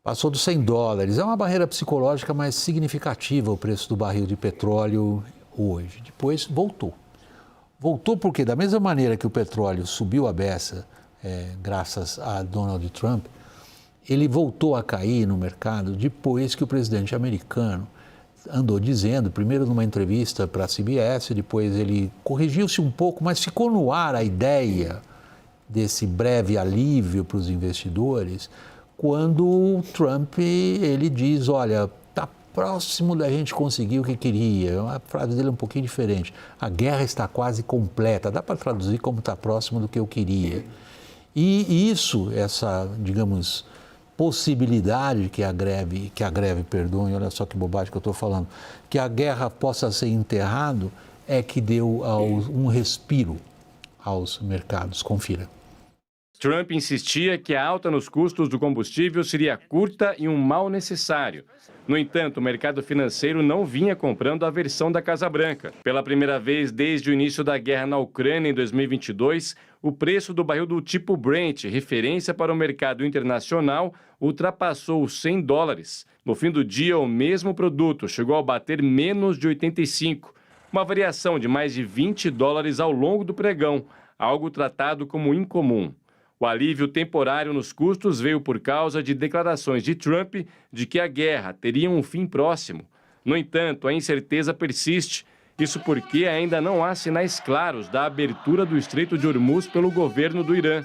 Passou dos $100. É uma barreira psicológica mais significativa o preço do barril de petróleo hoje. Depois voltou. Voltou porque, da mesma maneira que o petróleo subiu a beça, graças a Donald Trump, ele voltou a cair no mercado depois que o presidente americano andou dizendo, primeiro numa entrevista para a CBS, depois ele corrigiu-se um pouco, mas ficou no ar a ideia desse breve alívio para os investidores, quando o Trump ele diz, olha, está próximo da gente conseguir o que queria. A frase dele é um pouquinho diferente. A guerra está quase completa. Dá para traduzir como está próximo do que eu queria. E isso, essa, digamos, possibilidade que a greve, perdoem, olha só que bobagem que eu estou falando, que a guerra possa ser enterrado, é que deu um respiro aos mercados. Confira. Trump insistia que a alta nos custos do combustível seria curta e um mal necessário. No entanto, o mercado financeiro não vinha comprando a versão da Casa Branca. Pela primeira vez desde o início da guerra na Ucrânia em 2022, o preço do barril do tipo Brent, referência para o mercado internacional, ultrapassou os $100. No fim do dia, o mesmo produto chegou a bater menos de 85, uma variação de mais de $20 ao longo do pregão, algo tratado como incomum. O alívio temporário nos custos veio por causa de declarações de Trump de que a guerra teria um fim próximo. No entanto, a incerteza persiste. Isso porque ainda não há sinais claros da abertura do Estreito de Hormuz pelo governo do Irã.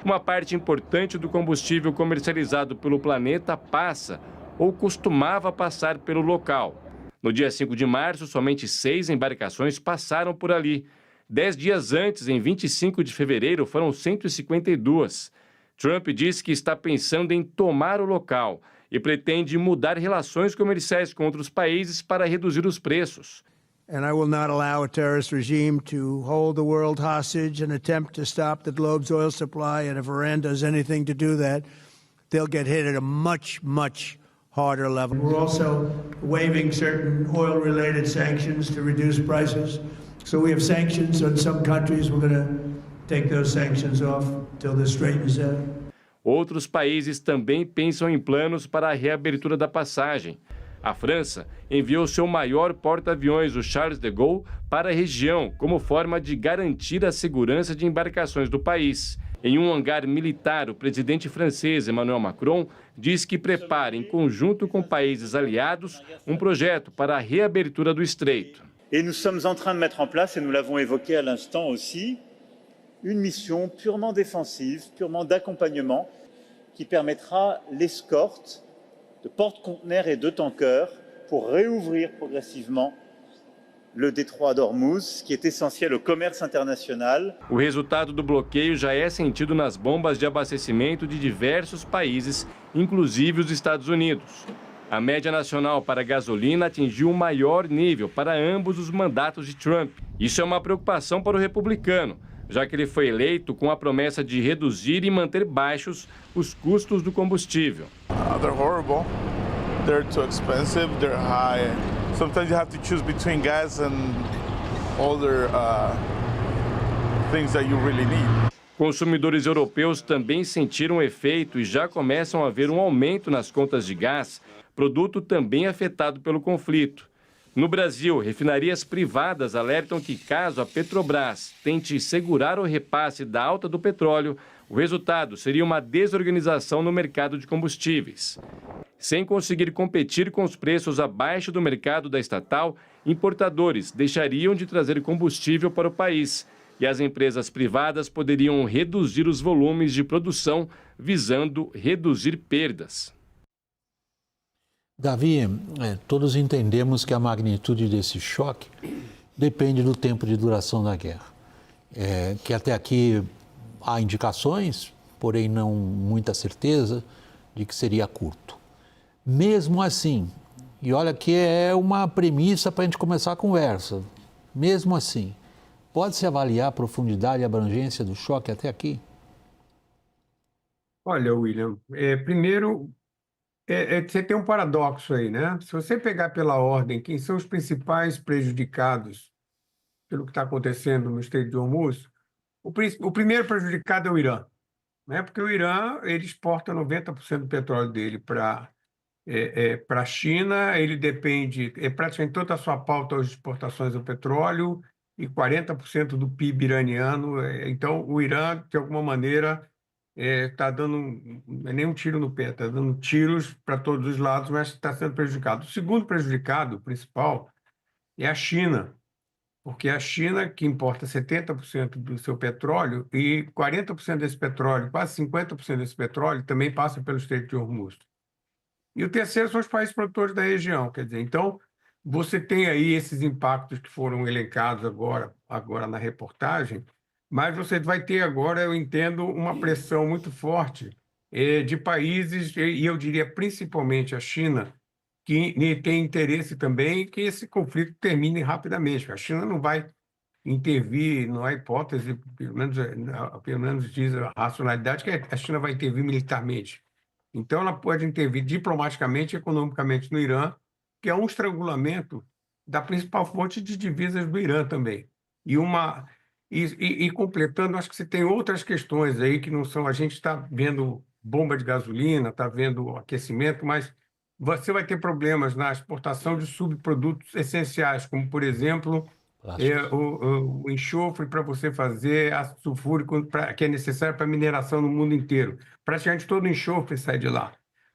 Uma parte importante do combustível comercializado pelo planeta passa ou costumava passar pelo local. No dia 5 de março, somente 6 embarcações passaram por ali. 10 dias antes, em 25 de fevereiro, foram 152. Trump disse que está pensando em tomar o local e pretende mudar relações comerciais com outros países para reduzir os preços. And I will not allow a terrorist regime to hold the world hostage and attempt to stop the globe's oil supply. And if Iran does anything to do that, they'll get hit at a much, much harder level. We're also waiving certain oil-related sanctions to reduce prices. So we have sanctions on some countries. We're going to take those sanctions off until this straightens out. Outros países também pensam em planos para a reabertura da passagem. A França enviou seu maior porta-aviões, o Charles de Gaulle, para a região como forma de garantir a segurança de embarcações do país. Em um hangar militar, o presidente francês Emmanuel Macron diz que prepara, em conjunto com países aliados, um projeto para a reabertura do estreito. Et nous sommes en train de mettre en place, et nous l'avons évoqué à l'instant aussi, une mission purement défensive, purement d'accompagnement, qui permettra l'escorte de porte-conteneurs et de tankers pour réouvrir progressivement le détroit d'Ormuz, qui est essentiel au commerce international. O resultado do bloqueio já é sentido nas bombas de abastecimento de diversos países, inclusive os Estados Unidos. A média nacional para a gasolina atingiu o maior nível para ambos os mandatos de Trump. Isso é uma preocupação para o republicano, já que ele foi eleito com a promessa de reduzir e manter baixos os custos do combustível. They're horrible. They're too expensive. They're high. Sometimes you have to choose between gas and other things that you really need. Consumidores europeus também sentiram o efeito e já começam a ver um aumento nas contas de gás, produto também afetado pelo conflito. No Brasil, refinarias privadas alertam que caso a Petrobras tente segurar o repasse da alta do petróleo, o resultado seria uma desorganização no mercado de combustíveis. Sem conseguir competir com os preços abaixo do mercado da estatal, importadores deixariam de trazer combustível para o país e as empresas privadas poderiam reduzir os volumes de produção, visando reduzir perdas. Davi, todos entendemos que a magnitude desse choque depende do tempo de duração da guerra. Que até aqui há indicações, porém não muita certeza, de que seria curto. Mesmo assim, e olha que é uma premissa para a gente começar a conversa, mesmo assim, pode-se avaliar a profundidade e a abrangência do choque até aqui? Olha, William, primeiro, você tem um paradoxo aí, né? Se você pegar pela ordem quem são os principais prejudicados pelo que está acontecendo no Estreito de Hormuz, o primeiro prejudicado é o Irã. né? Porque o Irã ele exporta 90% do petróleo dele para a China, ele depende, praticamente toda a sua pauta as exportações do petróleo e 40% do PIB iraniano. Então, o Irã, de alguma maneira, está dando, não é nem um tiro no pé, está dando tiros para todos os lados, mas está sendo prejudicado. O segundo prejudicado, principal, é a China, porque a China, que importa 70% do seu petróleo, e 40% desse petróleo, quase 50% desse petróleo, também passa pelo Estreito de Hormuz. E o terceiro são os países produtores da região, quer dizer, então você tem aí esses impactos que foram elencados agora na reportagem, mas você vai ter agora, eu entendo, uma pressão muito forte de países, e eu diria principalmente a China, que tem interesse também que esse conflito termine rapidamente. A China não vai intervir, não há hipótese, pelo menos diz a racionalidade, que a China vai intervir militarmente. Então, ela pode intervir diplomaticamente e economicamente no Irã, que é um estrangulamento da principal fonte de divisas do Irã também. E completando, acho que você tem outras questões aí que não são... A gente está vendo bomba de gasolina, está vendo aquecimento, mas você vai ter problemas na exportação de subprodutos essenciais, como, por exemplo, o enxofre para você fazer ácido sulfúrico, que é necessário para mineração no mundo inteiro. Praticamente todo o enxofre sai de lá.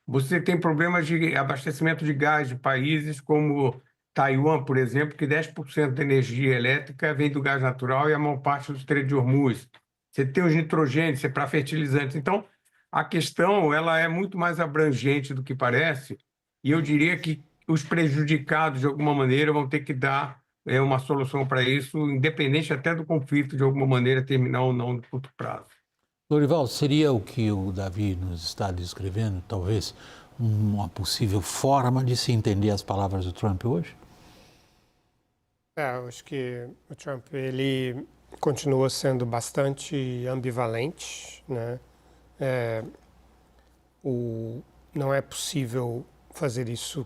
Você tem problemas de abastecimento de gás de países como Taiwan, por exemplo, que 10% da energia elétrica vem do gás natural e a maior parte do Estreito de Hormuz. Você tem os nitrogênios, para fertilizantes. Então, a questão ela é muito mais abrangente do que parece, e eu diria que os prejudicados, de alguma maneira, vão ter que dar uma solução para isso, independente até do conflito, de alguma maneira, terminar ou não no curto prazo. Lorival, seria o que o Davi nos está descrevendo, talvez, uma possível forma de se entender as palavras do Trump hoje? Eu acho que o Trump ele continua sendo bastante ambivalente, né? Não é possível fazer isso,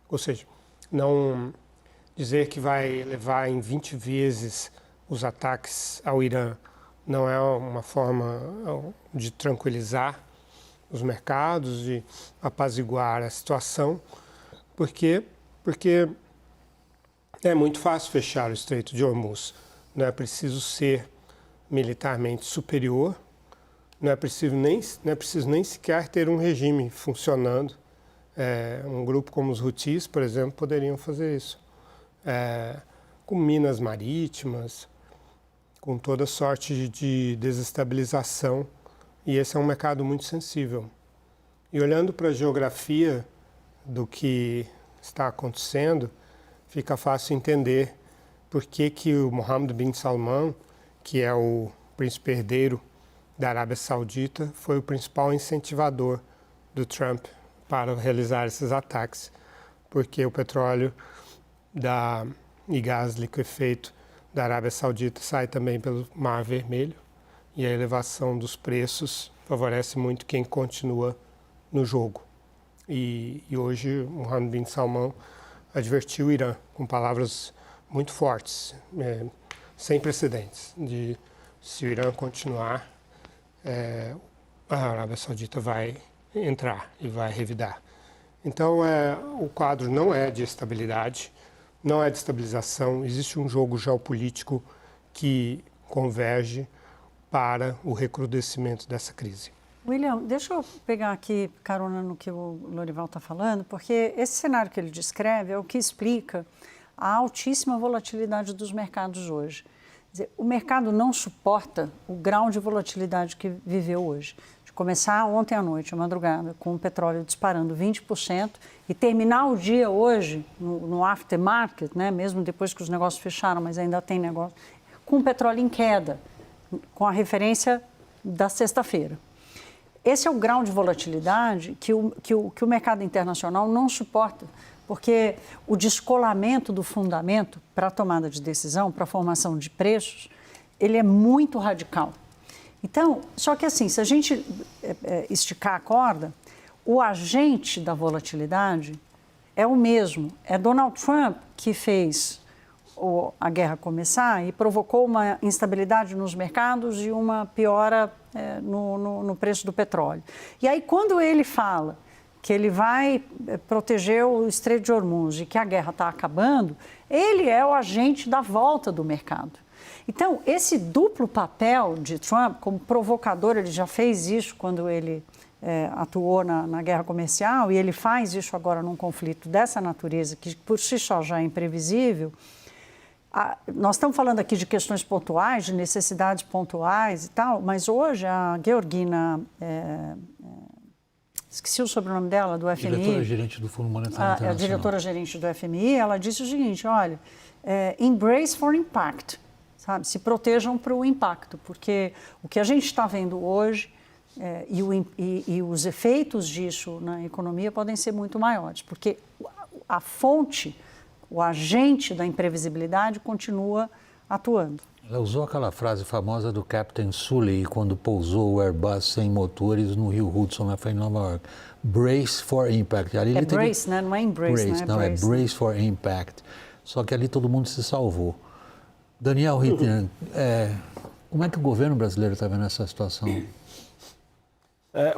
ou seja, não dizer que vai elevar em 20 vezes os ataques ao Irã não é uma forma de tranquilizar os mercados, de apaziguar a situação, porque é muito fácil fechar o Estreito de Hormuz. Não é preciso ser militarmente superior, não é preciso nem sequer ter um regime funcionando. Um grupo como os Houthis, por exemplo, poderiam fazer isso. Com minas marítimas, com toda sorte de desestabilização, e esse é um mercado muito sensível. E olhando para a geografia do que está acontecendo, fica fácil entender por que o Mohammed bin Salman, que é o príncipe herdeiro da Arábia Saudita, foi o principal incentivador do Trump para realizar esses ataques, porque o petróleo e gás liquefeito da Arábia Saudita sai também pelo Mar Vermelho, e a elevação dos preços favorece muito quem continua no jogo. E hoje Mohammed bin Salman advertiu o Irã com palavras muito fortes, sem precedentes, de se o Irã continuar, a Arábia Saudita vai entrar e vai revidar. Então, o quadro não é de estabilidade, não é de estabilização, existe um jogo geopolítico que converge para o recrudescimento dessa crise. William, deixa eu pegar aqui carona no que o Lorival está falando, porque esse cenário que ele descreve é o que explica a altíssima volatilidade dos mercados hoje. Quer dizer, o mercado não suporta o grau de volatilidade que viveu hoje. De começar ontem à noite, à madrugada, com o petróleo disparando 20% e terminar o dia hoje, no aftermarket, né, mesmo depois que os negócios fecharam, mas ainda tem negócio, com o petróleo em queda, com a referência da sexta-feira. Esse é o grau de volatilidade que o mercado internacional não suporta, porque o descolamento do fundamento para a tomada de decisão, para a formação de preços, ele é muito radical. Então, só que assim, se a gente esticar a corda, o agente da volatilidade é o mesmo. É Donald Trump que fez a guerra começar e provocou uma instabilidade nos mercados e uma piora no preço do petróleo. E aí, quando ele fala que ele vai proteger o Estreito de Hormuz e que a guerra está acabando, ele é o agente da volta do mercado. Então, esse duplo papel de Trump, como provocador, ele já fez isso quando ele atuou na guerra comercial, e ele faz isso agora num conflito dessa natureza, que por si só já é imprevisível. Nós estamos falando aqui de questões pontuais, de necessidades pontuais e tal, mas hoje a Georgina, esqueci o sobrenome dela, do FMI. Diretora-gerente do Fundo Monetário Internacional. A diretora-gerente do FMI, ela disse o seguinte, olha, embrace for impact, sabe? Se protejam para o impacto, porque o que a gente está vendo hoje e os efeitos disso na economia podem ser muito maiores, porque a fonte, o agente da imprevisibilidade continua atuando. Ela usou aquela frase famosa do Captain Sully quando pousou o Airbus sem motores no Rio Hudson, lá foi em Nova York. Brace for impact. Ali brace, né? Não é embrace, brace, não é brace. Brace. É brace for impact. Só que ali todo mundo se salvou. Daniel Rittner, como é que o governo brasileiro está vendo essa situação?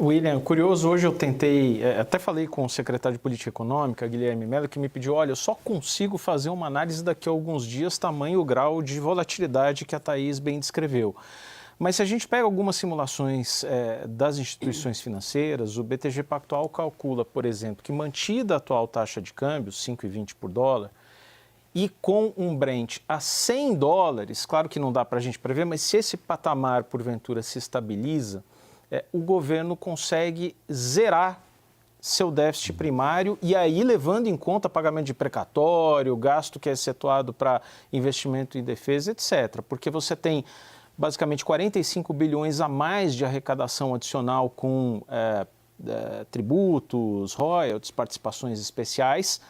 William, curioso, hoje eu tentei, até falei com o secretário de Política Econômica, Guilherme Mello, que me pediu, olha, eu só consigo fazer uma análise daqui a alguns dias, tamanho o grau de volatilidade que a Thaís bem descreveu. Mas se a gente pega algumas simulações das instituições financeiras, o BTG Pactual calcula, por exemplo, que mantida a atual taxa de câmbio, 5,20 por dólar, e com um Brent a $100, claro que não dá para a gente prever, mas se esse patamar, porventura, se estabiliza, o governo consegue zerar seu déficit primário e aí levando em conta pagamento de precatório, gasto que é excetuado para investimento em defesa, etc. Porque você tem basicamente 45 bilhões a mais de arrecadação adicional com tributos, royalties, participações especiais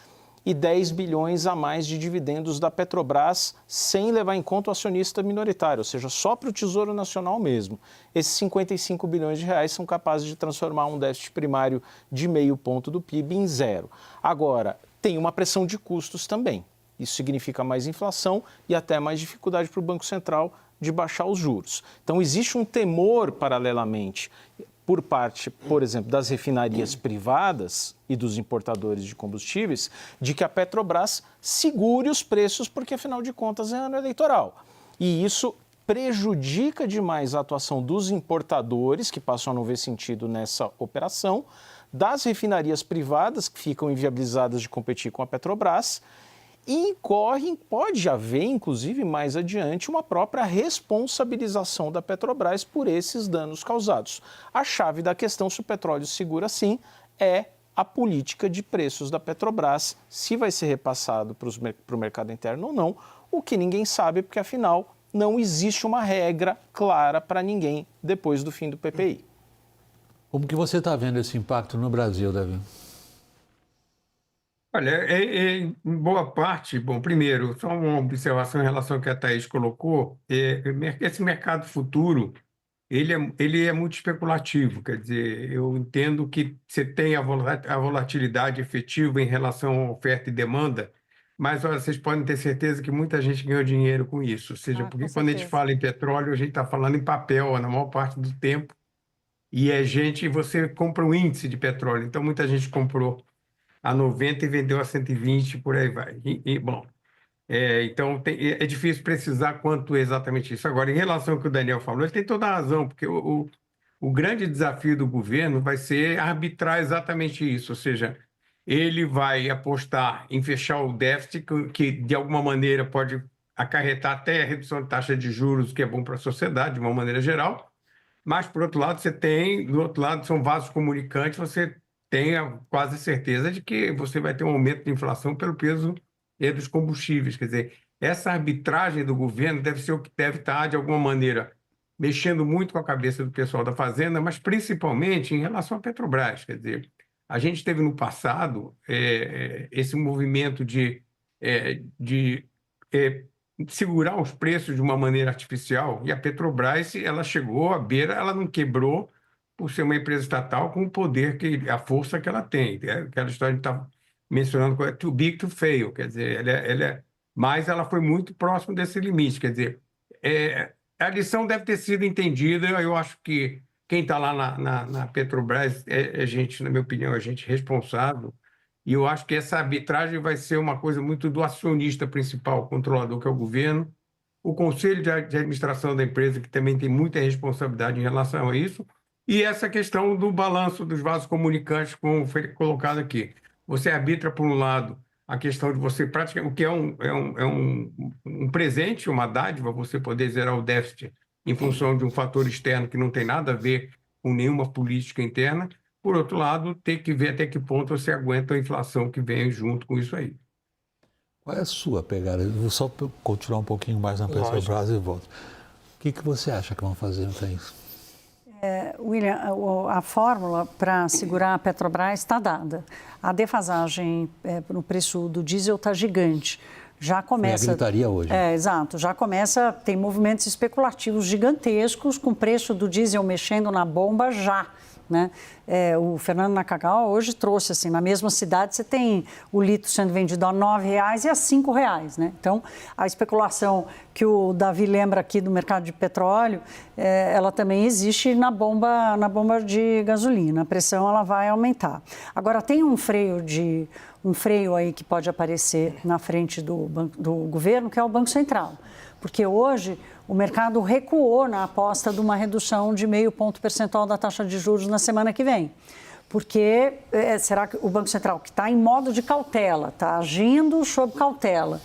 e 10 bilhões a mais de dividendos da Petrobras sem levar em conta o acionista minoritário, ou seja, só para o Tesouro Nacional mesmo. Esses 55 bilhões de reais são capazes de transformar um déficit primário de 0,5 ponto do PIB em zero. Agora, tem uma pressão de custos também. Isso significa mais inflação e até mais dificuldade para o Banco Central de baixar os juros. Então, existe um temor, paralelamente, por parte, por exemplo, das refinarias privadas e dos importadores de combustíveis, de que a Petrobras segure os preços, porque, afinal de contas, é ano eleitoral. E isso prejudica demais a atuação dos importadores, que passam a não ver sentido nessa operação, das refinarias privadas, que ficam inviabilizadas de competir com a Petrobras, e pode haver, inclusive, mais adiante, uma própria responsabilização da Petrobras por esses danos causados. A chave da questão, se o petróleo segura sim, é a política de preços da Petrobras, se vai ser repassado para o mercado interno ou não, o que ninguém sabe, porque, afinal, não existe uma regra clara para ninguém depois do fim do PPI. Como que você está vendo esse impacto no Brasil, Davi? Olha, em boa parte, bom, primeiro, só uma observação em relação ao que a Thaís colocou, esse mercado futuro, ele é muito especulativo, quer dizer, eu entendo que você tem a volatilidade efetiva em relação à oferta e demanda, mas olha, vocês podem ter certeza que muita gente ganhou dinheiro com isso, ou seja, porque quando a gente fala em petróleo, a gente está falando em papel na maior parte do tempo, e você compra um índice de petróleo, então muita gente comprou a 90 e vendeu a 120, por aí vai. Bom, então é difícil precisar quanto é exatamente isso. Agora, em relação ao que o Daniel falou, ele tem toda a razão, porque o grande desafio do governo vai ser arbitrar exatamente isso, ou seja, ele vai apostar em fechar o déficit, que de alguma maneira pode acarretar até a redução de taxa de juros, que é bom para a sociedade, de uma maneira geral, mas, por outro lado, do outro lado, são vasos comunicantes, você tenha quase certeza de que você vai ter um aumento de inflação pelo peso dos combustíveis. Quer dizer, essa arbitragem do governo deve ser o que deve estar, de alguma maneira, mexendo muito com a cabeça do pessoal da Fazenda, mas principalmente em relação à Petrobras. Quer dizer, a gente teve no passado esse movimento de segurar os preços de uma maneira artificial, e a Petrobras, ela chegou à beira, ela não quebrou, por ser uma empresa estatal com o poder, a força que ela tem. Aquela história que a gente está mencionando, too big to fail, quer dizer, ela é mas ela foi muito próximo desse limite. Quer dizer, a lição deve ter sido entendida. Eu acho que quem está lá na Petrobras é gente, na minha opinião, é gente responsável. E eu acho que essa arbitragem vai ser uma coisa muito do acionista principal, o controlador, que é o governo, o conselho de administração da empresa, que também tem muita responsabilidade em relação a isso, e essa questão do balanço dos vasos comunicantes, como foi colocado aqui. Você arbitra, por um lado, a questão de você praticar, o que é um presente, uma dádiva, você poder zerar o déficit em função de um fator externo que não tem nada a ver com nenhuma política interna. Por outro lado, tem que ver até que ponto você aguenta a inflação que vem junto com isso aí. Qual é a sua pegada? Eu vou só continuar um pouquinho mais na Petrobras e volto. O que você acha que vão fazer com isso? William, a fórmula para segurar a Petrobras está dada. A defasagem no preço do diesel está gigante. Já começa. Foi a gritaria hoje. Exato. Já começa, tem movimentos especulativos gigantescos, com o preço do diesel mexendo na bomba já. Né? O Fernando Nakagawa hoje trouxe, assim, na mesma cidade você tem o litro sendo vendido a R$ 9,00 e a R$ 5,00, né? Então, a especulação que o Davi lembra aqui do mercado de petróleo, ela também existe na bomba de gasolina. A pressão ela vai aumentar. Agora, tem um freio aí que pode aparecer na frente do governo, que é o Banco Central. Porque hoje o mercado recuou na aposta de uma redução de 0,5 ponto percentual da taxa de juros na semana que vem. Porque será que o Banco Central, que está em modo de cautela, está agindo sob cautela,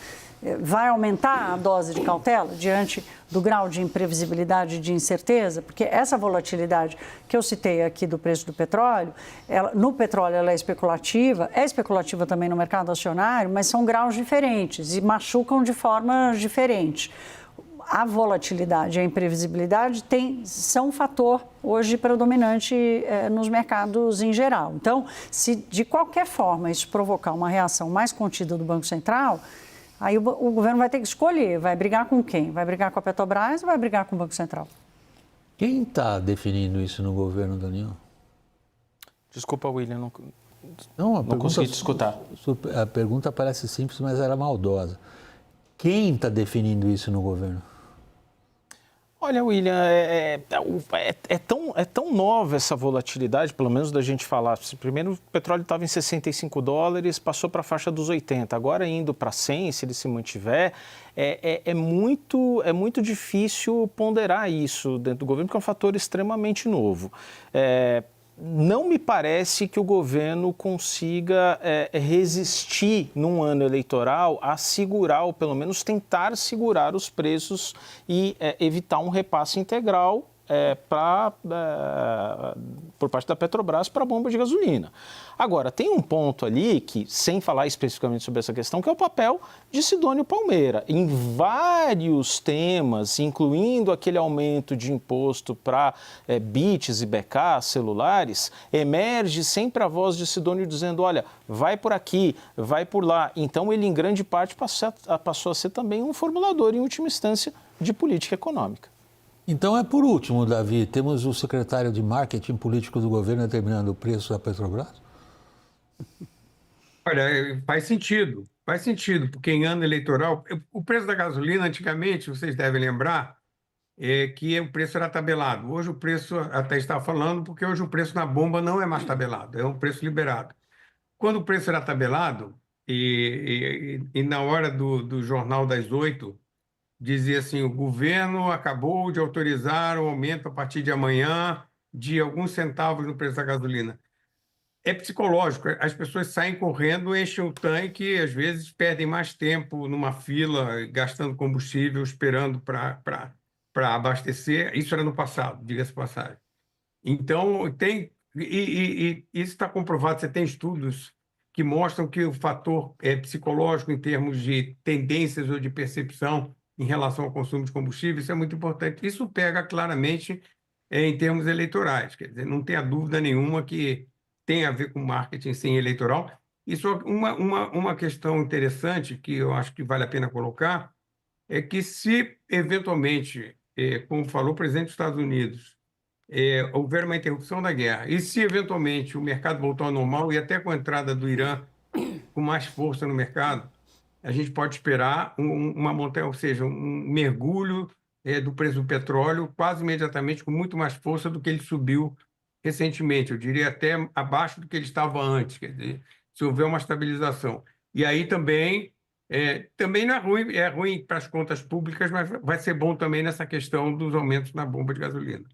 vai aumentar a dose de cautela diante do grau de imprevisibilidade e de incerteza? Porque essa volatilidade que eu citei aqui do preço do petróleo, no petróleo ela é especulativa também no mercado acionário, mas são graus diferentes e machucam de formas diferentes. A volatilidade e a imprevisibilidade são um fator hoje predominante nos mercados em geral. Então, se de qualquer forma isso provocar uma reação mais contida do Banco Central, aí o governo vai ter que escolher, vai brigar com quem? Vai brigar com a Petrobras ou vai brigar com o Banco Central? Quem está definindo isso no governo, Daniel? Desculpa, William, não consegui te escutar. A pergunta parece simples, mas era maldosa. Quem está definindo isso no governo? Olha, William, é tão nova essa volatilidade, pelo menos da gente falar. Primeiro, o petróleo estava em $65, passou para a faixa dos 80, agora indo para 100, se ele se mantiver, é muito difícil ponderar isso dentro do governo, porque é um fator extremamente novo. Não me parece que o governo consiga resistir num ano eleitoral a segurar, ou pelo menos tentar segurar os preços e evitar um repasse integral por parte da Petrobras para a bomba de gasolina. Agora, tem um ponto ali que, sem falar especificamente sobre essa questão, que é o papel de Sidônio Palmeira. Em vários temas, incluindo aquele aumento de imposto para bits e BK, celulares, emerge sempre a voz de Sidônio dizendo, olha, vai por aqui, vai por lá. Então, ele, em grande parte, passou a ser também um formulador, em última instância, de política econômica. Então, por último, Davi, temos o secretário de marketing político do governo determinando o preço da Petrobras? Olha, faz sentido, porque em ano eleitoral, o preço da gasolina, antigamente, vocês devem lembrar, que o preço era tabelado. Hoje o preço, até está falando, porque hoje o preço na bomba não é mais tabelado, é um preço liberado. Quando o preço era tabelado, e na hora do Jornal das 8, dizia assim, o governo acabou de autorizar o aumento a partir de amanhã de alguns centavos no preço da gasolina. É psicológico, as pessoas saem correndo, enchem o tanque, às vezes perdem mais tempo numa fila, gastando combustível, esperando para abastecer. Isso era no passado, diga-se de passagem. Então, isso está comprovado, você tem estudos que mostram que o fator psicológico em termos de tendências ou de percepção em relação ao consumo de combustível, isso é muito importante. Isso pega claramente em termos eleitorais, quer dizer, não tenha dúvida nenhuma que tem a ver com marketing sem eleitoral. E só uma questão interessante que eu acho que vale a pena colocar é que se, eventualmente, como falou o presidente dos Estados Unidos, houver uma interrupção da guerra, e se, eventualmente, o mercado voltar ao normal, e até com a entrada do Irã com mais força no mercado, a gente pode esperar uma montanha, ou seja, um mergulho do preço do petróleo quase imediatamente, com muito mais força do que ele subiu recentemente. Eu diria até abaixo do que ele estava antes, quer dizer, se houver uma estabilização. E aí também não é ruim para as contas públicas, mas vai ser bom também nessa questão dos aumentos na bomba de gasolina.